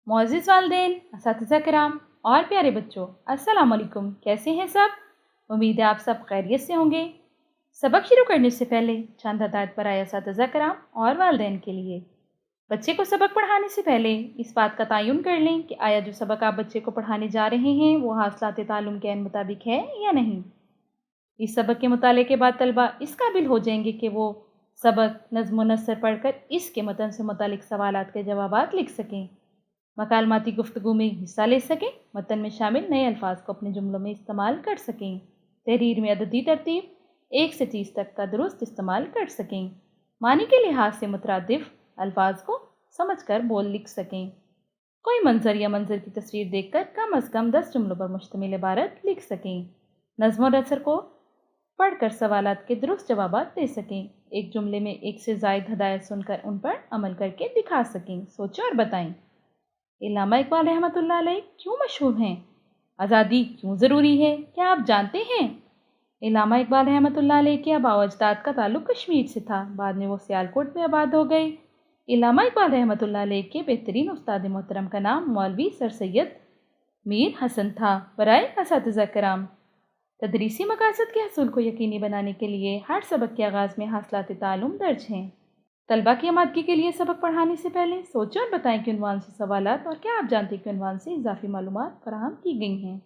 मोअज़्ज़िज़ वालिदैन, असातिज़ा किराम और प्यारे बच्चों, अस्सलाम वालेकुम। कैसे हैं सब? उम्मीद है आप सब खैरियत से होंगे। सबक शुरू करने से पहले चंद हदायत पर आया असातिज़ा किराम और वालिदैन के लिए। बच्चे को सबक पढ़ाने से पहले इस बात का तयन कर लें कि आया जो सबक आप बच्चे को पढ़ाने जा रहे हैं वो हासिलात ताल्लुम के मुताबिक है या नहीं। इस सबक के मुताले के बाद तलबा इस काबिल हो जाएंगे कि वो सबक नज़्म व नसर पढ़कर इसके मतन से मुतालिक सवालात के जवाबात लिख सकें, मकालमाती गुफ्तगू में हिस्सा ले सकें, मतन में शामिल नए अल्फाज को अपने जुमलों में इस्तेमाल कर सकें, तहरीर में अददी तरतीब 1 से 30 तक का दुरुस्त इस्तेमाल कर सकें, मानी के लिहाज से मुतरादिफ अल्फाज को समझकर बोल लिख सकें, कोई मंजर या मंजर की तस्वीर देखकर कम अज़ कम 10 जुमलों पर मुश्तमिल इबारत लिख सकें, नज़्म और नसर को पढ़कर सवालात के दुरुस्त जवाबात दे सकें, एक जुमले में एक से ज़ायद हदायत सुनकर उन पर अमल करके दिखा सकें। सोचें और बताएं। इल्लामा इकबाल रहमतुल्लाह अलैह क्यों मशहूर हैं? आज़ादी क्यों ज़रूरी है? क्या आप जानते हैं? इल्लामा इकबाल रहमतुल्लाह अलैह के आबा व अजदाद का ताल्लुक़ कश्मीर से था, बाद में वो सियालकोट में आबाद हो गए। इल्लामा इकबाल रहमतुल्लाह अलैह के बेहतरीन उस्ताद मोहतरम का नाम मौलवी सर सैयद मीर हसन था। बराए असातिज़ा किराम, तदरीसी मकासद के हसूल को यकीनी बनाने के लिए हर सबक के आगाज़ में हासिलात ताल्लुम दर्ज हैं। तलबा की आमादगी के लिए सबक पढ़ाने से पहले सोचें और बताएं कि उन्वान से सवालात और क्या आप जानते हैं कि उन्वान से इजाफी मालूमात फराहम की गई हैं।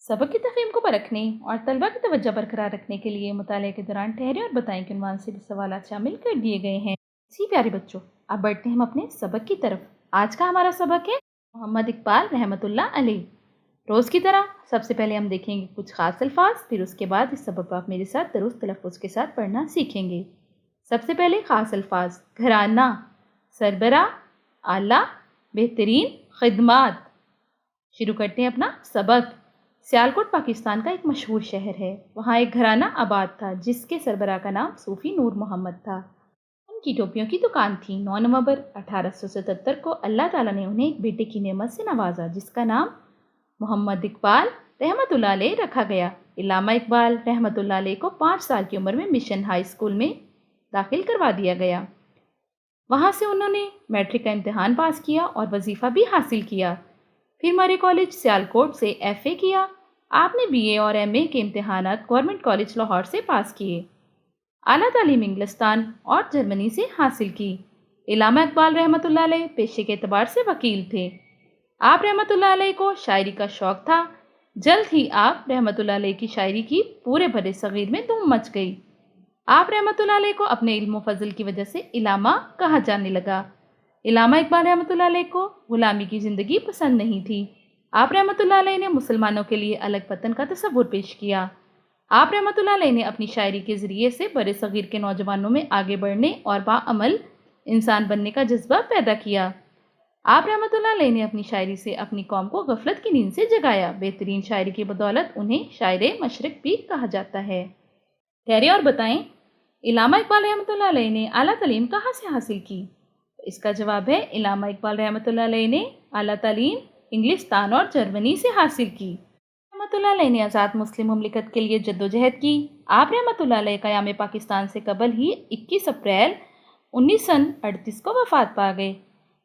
सबक की तफ़हीम को परखने और तलबा की तवज्जो बरकरार रखने के लिए मुताले के दौरान ठहरे और बताएं कि उन्वान से भी सवालात शामिल कर दिए गए हैं। जी प्यारे बच्चों, अब बढ़ते हैं हम अपने सबक की तरफ। आज का हमारा सबक है मोहम्मद इकबाल रहमतुल्लाह अलैह। रोज़ की तरह सबसे पहले हम देखेंगे कुछ ख़ास अल्फाज, फिर उसके बाद इस सबक को आप मेरे साथ दुरुस्त तलफ़्फ़ुज़ के साथ पढ़ना सीखेंगे। सबसे पहले ख़ास अल्फाज, घराना, सरबरा, आला, बेहतरीन, खिदमात। शुरू करते हैं अपना सबक। सियालकोट पाकिस्तान का एक मशहूर शहर है। वहाँ एक घराना आबाद था जिसके सरबरा का नाम सूफ़ी नूर मोहम्मद था। उनकी टोपियों की दुकान थी। 9 नवंबर 1877 को अल्लाह ताला ने उन्हें एक बेटे की नेमत से नवाजा जिसका नाम मोहम्मद इकबाल रहमतुल्लाह अलैह रखा गया। इल्लामा इकबाल रहमतुल्लाह अलैह को 5 साल की उम्र में मिशन हाई स्कूल में दाखिल करवा दिया गया। वहाँ से उन्होंने मैट्रिक का इम्तिहान पास किया और वजीफ़ा भी हासिल किया। फिर मरे कॉलेज सियालकोट से FA किया। आपने BA और MA के इम्तिहानात गवर्नमेंट कॉलेज लाहौर से पास किए। आला तालीम इंग्लिस्तान और जर्मनी से हासिल की। इल्लामा इकबाल रहमतुल्लाह अलैह पेशे के एतबार से वकील थे। आप रहमतुल्लाह अलैह को शायरी का शौक़ था। जल्द ही आप रहमतुल्लाह अलैह की शायरी की पूरे बरे सगीर में धूम मच गई। आप रहमतुल्लाह अलैह को अपने इल्म व फजल की वजह से इलामा कहा जाने लगा। इल्लामा इकबाल रहमतुल्लाह अलैह को गुलामी की ज़िंदगी पसंद नहीं थी। आप रहमतुल्लाह अलैह ने मुसलमानों के लिए अलग वतन का तसव्वुर पेश किया। आप रहमतुल्लाह अलैह ने अपनी शायरी के ज़रिए से बड़े सगीर के नौजवानों में आगे बढ़ने और बाअमल इंसान बनने का जज्बा पैदा किया। आप रहमतुल्लाह अलैह ने अपनी शायरी से अपनी कौम को गफलत की नींद से जगाया। बेहतरीन शायरी की बदौलत उन्हें शायरे मशरिक भी कहा जाता है। ठहरे और बताएं, इल्लामा इकबाल रहमतुल्लाह अलैह ने आला तालीम कहाँ से हासिल की? इसका जवाब है इल्लामा इकबाल रहमतुल्लाह अलैह ने आला तालीम इंग्लिस्तान और जर्मनी से हासिल की। रहमतुल्लाह अलैह ने आज़ाद मुस्लिम मुमलिकत के लिए जद्दोजहद की। आप रहमतुल्लाह अलैह क़याम पाकिस्तान से कबल ही 21 अप्रैल 1938 को वफ़ात पा गए।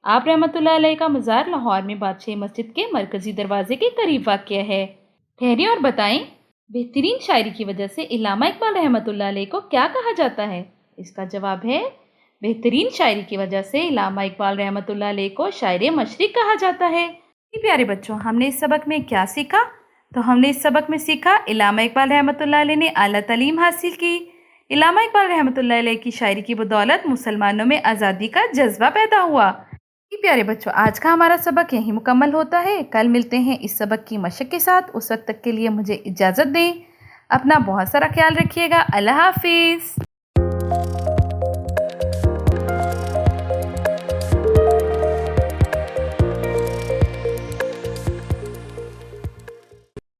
आप रहमतुल्लाह अलैह का मज़ार लाहौर में बादशाही मस्जिद के मरकज़ी दरवाजे के करीब वाक़या है। ठहरे और बताएं, बेहतरीन शायरी की वजह से इल्लामा इकबाल रहमतुल्लाह अलैह को क्या कहा जाता है? इसका जवाब है बेहतरीन शायरी की वजह से इल्लामा इकबाल रहमतुल्लाह अलैह को शायरे मशरिक कहा जाता है। प्यारे बच्चों, हमने इस सबक में क्या सीखा? तो हमने इस सबक में सीखा इल्लामा इकबाल रहमतुल्लाह अलैह ने आला तालीम हासिल की। इल्लामा इकबाल रहमतुल्लाह अलैह की शायरी की बदौलत मुसलमानों में आज़ादी का जज्बा पैदा हुआ। प्यारे बच्चों, आज का हमारा सबक यहीं मुकम्मल होता है। कल मिलते हैं इस सबक की मशक के साथ। उस वक्त तक के लिए मुझे इजाज़त दें। अपना बहुत सारा ख्याल रखिएगा। अल्लाह हाफिज़।